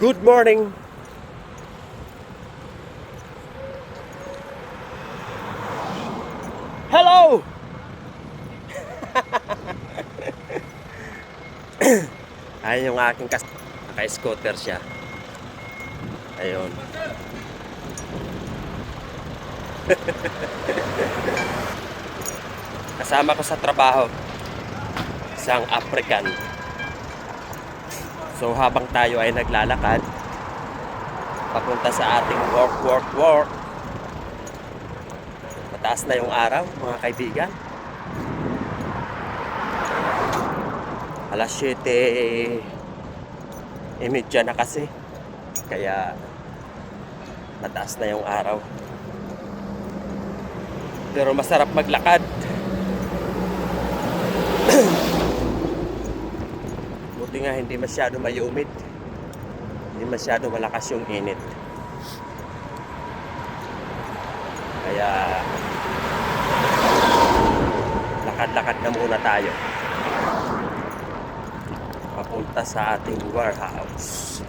Good morning. Hello. Ayun yung aking naka-scooter siya. Ayun. Kasama ko sa trabaho isang African. So habang tayo ay naglalakad papunta sa ating work. Mataas na yung araw, mga kaibigan. Alas 7:30 na kasi. Kaya mataas na yung araw. Pero masarap maglakad. Buti nga hindi masyado mayumid. Hindi masyado malakas yung init. Kaya lakad-lakad na muna tayo papunta sa ating warehouse.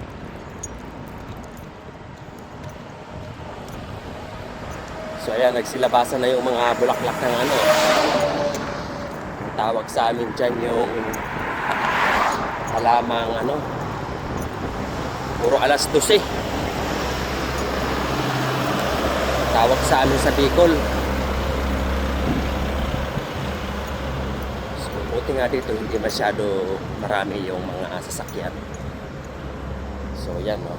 So ayan, nagsilabasan na yung mga bulaklak ng ano. Ang tawag sa amin dyan yung halamang ano, puro alas 12. Tawag sa amin sa Bicol. So buti nga dito hindi masyado marami yung mga sasakyan. So yan, no.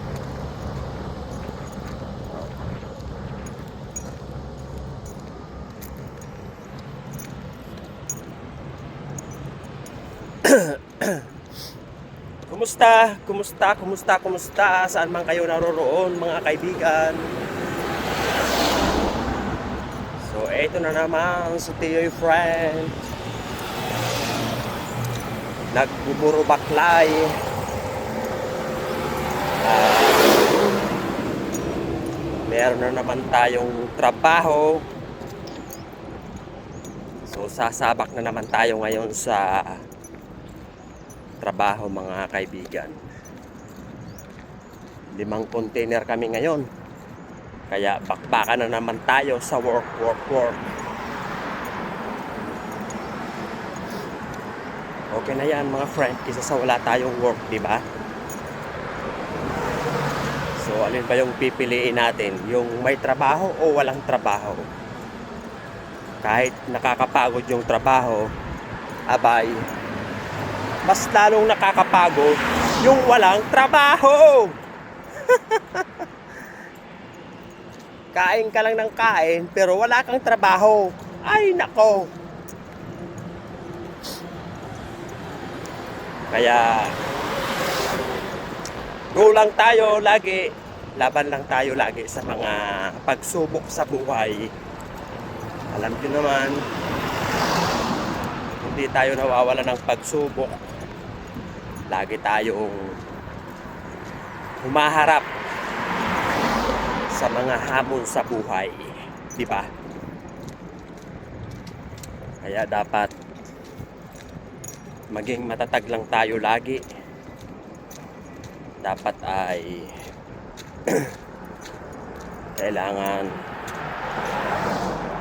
Kumusta? Saan man kayo naroroon, mga kaibigan? So, eto na naman si Tioy Friend. Nagbuburo baklay. Meron na naman tayong trabaho. So, sasabak na naman tayo ngayon sa trabaho, mga kaibigan. 5 container kami ngayon. Kaya bakbakan na naman tayo sa work. Okay na yan, mga friend, kaysa sa wala tayong work, di ba? So alin ba yung pipiliin natin? Yung may trabaho o walang trabaho? Kahit nakakapagod yung trabaho, abay, mas lalong nakakapagod yung walang trabaho. Kain ka lang ng kain pero wala kang trabaho. Ay nako. Kaya go lang tayo lagi, laban lang tayo lagi sa mga pagsubok sa buhay. Alam niyo naman, hindi tayo nawawala ng pagsubok. Lagi tayong humaharap sa mga hamon sa buhay, di ba? Kaya dapat maging matatag lang tayo lagi. Dapat ay kailangan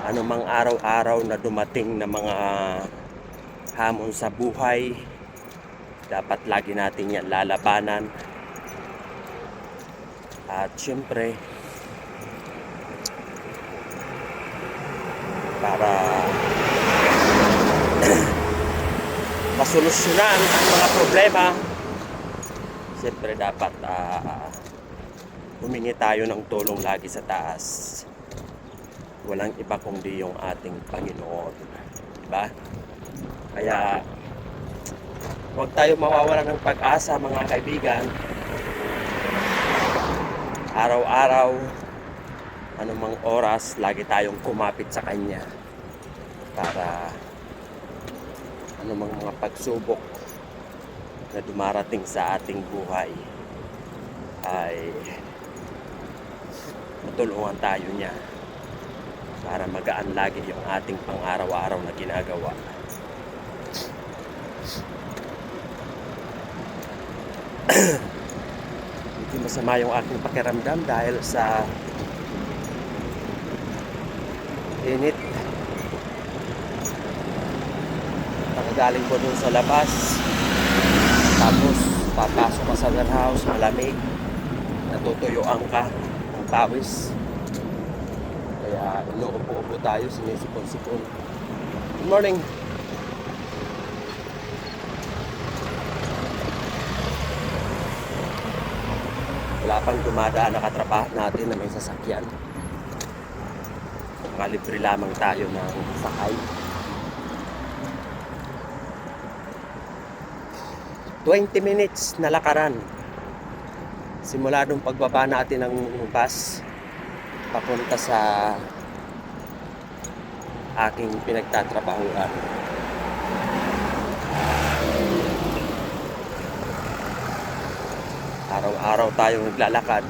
anumang araw-araw na dumating na mga hamon sa buhay, dapat lagi natin yan lalabanan. At syempre, para masolusyonan ang mga problema, syempre dapat humingi tayo ng tulong lagi sa taas. Walang iba kundi yung ating Panginoon, diba? Kaya huwag tayo mawawala ng pag-asa, mga kaibigan. Araw-araw, anumang oras, lagi tayong kumapit sa Kanya para anumang mga pagsubok na dumarating sa ating buhay ay matulungan tayo niya para magaan lagi yung ating pang-araw-araw na ginagawa. Hindi masama yung aking pakiramdam dahil sa init. Nakagaling ko dun sa labas, tapos papasok ka sa warehouse, malamig, natutuyuan ka ng pawis. Kaya inuupo-upo tayo, sinisipon-sipon. Good morning. Wala pang dumadaan na katrabaho natin na may sasakyan. Nakalibre lamang tayo ng sakay. 20 minutes na lakaran simula nung pagbaba natin ng bus papunta sa aking pinagtatrabahuan. Araw-araw tayong naglalakad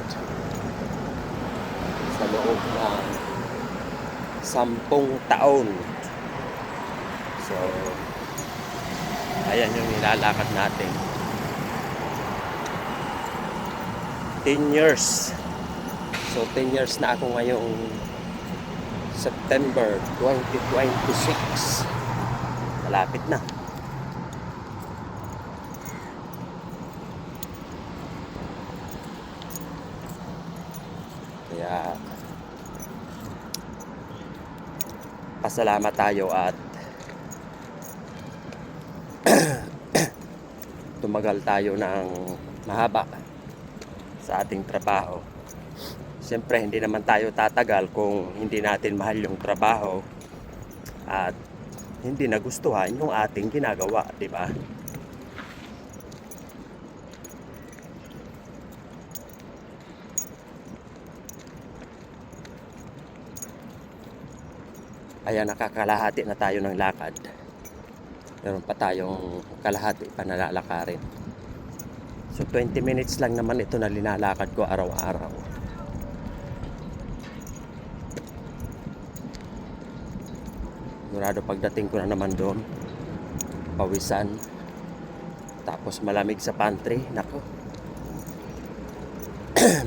sa loob ng 10 taon. So, ayan yung nilalakad natin. 10 years. So, 10 years na ako ngayong September 2026. Malapit na. Kaya pasalamat tayo at tumagal tayo ng mahaba sa ating trabaho. Siyempre hindi naman tayo tatagal kung hindi natin mahal yung trabaho at hindi nagustuhan yung ating ginagawa, di ba? Ayan, nakakalahati na tayo ng lakad. Meron pa tayong kalahati pa nalalakarin. So 20 minutes lang naman ito na linalakad ko araw-araw. Murado pagdating ko na naman doon, pawisan. Tapos malamig sa pantry. Nako.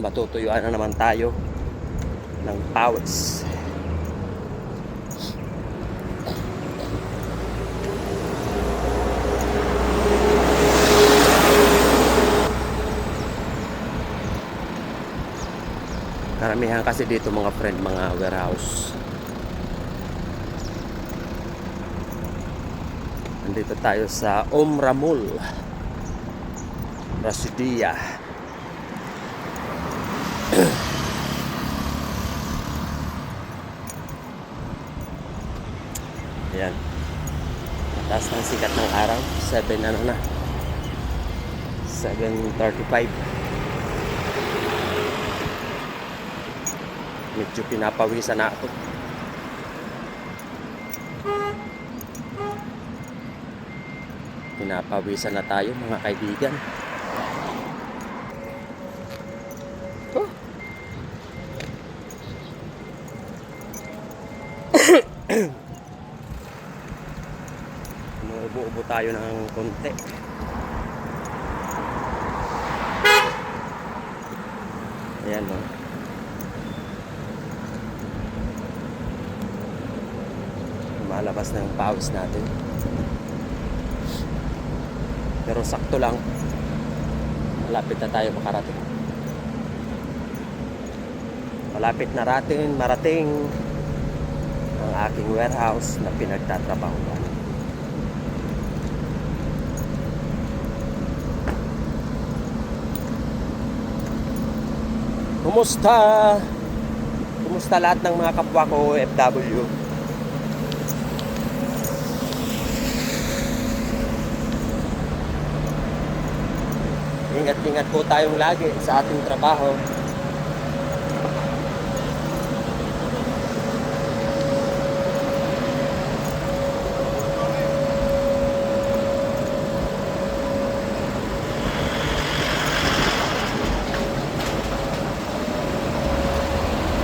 Matutuyuan na naman tayo ng pawis. Karamihan kasi dito mga friend, mga warehouse. Nandito tayo sa Omramul, Rasidia. Ayan. Taas ng sikat ng araw. 7:35. Medyo pinapawisan na ako. Pinapawisan na tayo mga kaibigan. Oh. Umuubo tayo ng konti. Ayan, no? Malabas na yung pawis natin. Pero sakto lang. Malapit na tayo makarating. Malapit na marating ang aking warehouse na pinagtatrabahuan. Kumusta? Kumusta lahat ng mga kapwa ko OFW? Ingat-ingat po tayong lagi sa ating trabaho.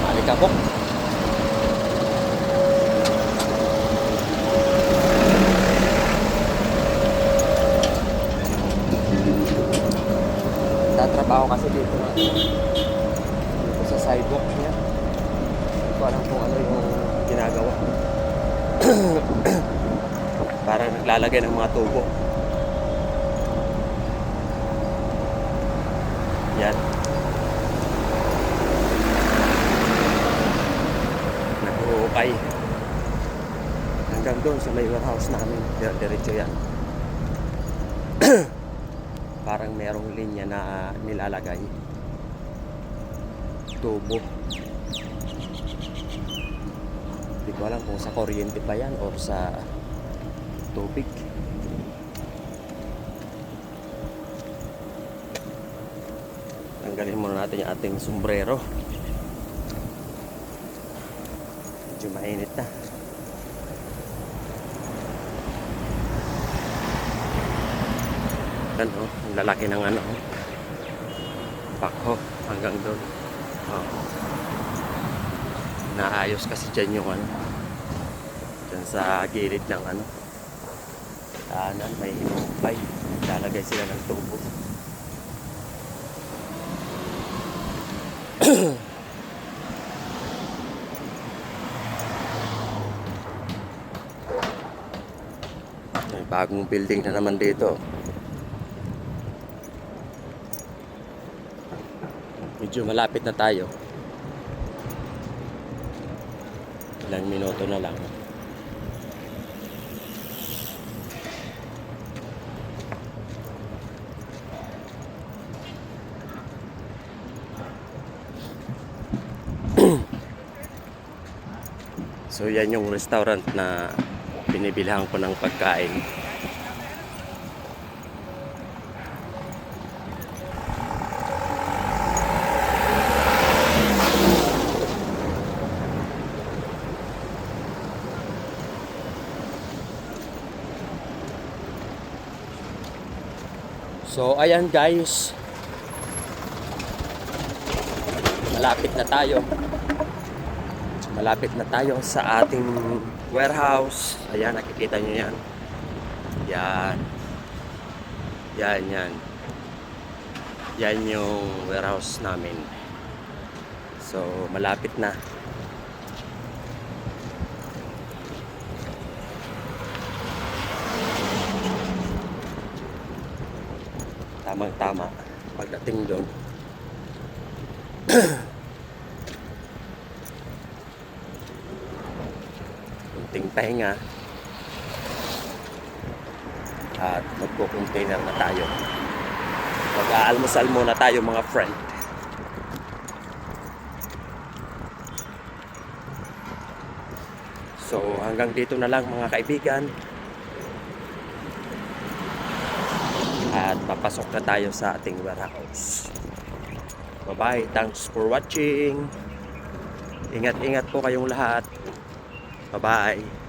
Malikabok. trabaho kasi dito na dito sa sidewalk niya. Hindi ko alam kung ano yung ginagawa. Parang naglalagay ng mga tubo. Yan. Nag-uukay. Hanggang doon sa may warehouse namin. Diretso yan. Parang merong linya na nilalagay. Tubo. Hindi ko alam kung sa kuryente ba yan or sa tubig. Tanggalin muna natin yung ating sombrero. Medyo mainit na. Ano, ang lalaki ng ano, bakho hanggang doon. Naayos kasi dyan yung ano, dyan sa gilid ng ano, daanan, may hinumpay. Lalagay sila ng tubo. May bagong building na naman dito. Medyo malapit na tayo. Ilang minuto na lang. So yan yung restaurant na binibilhan ko ng pagkain. So ayan guys, malapit na tayo sa ating warehouse. Ayan, nakikita nyo yan. Yan yung warehouse namin. So malapit na. Tamang-tama pagdating doon. Kunting pahinga at magpo-container na tayo. Mag-aalmusal muna tayo mga friend. So hanggang dito na lang mga kaibigan. At papasok na tayo sa ating warehouse. Bye-bye. Thanks for watching. Ingat-ingat po kayong lahat. Bye-bye.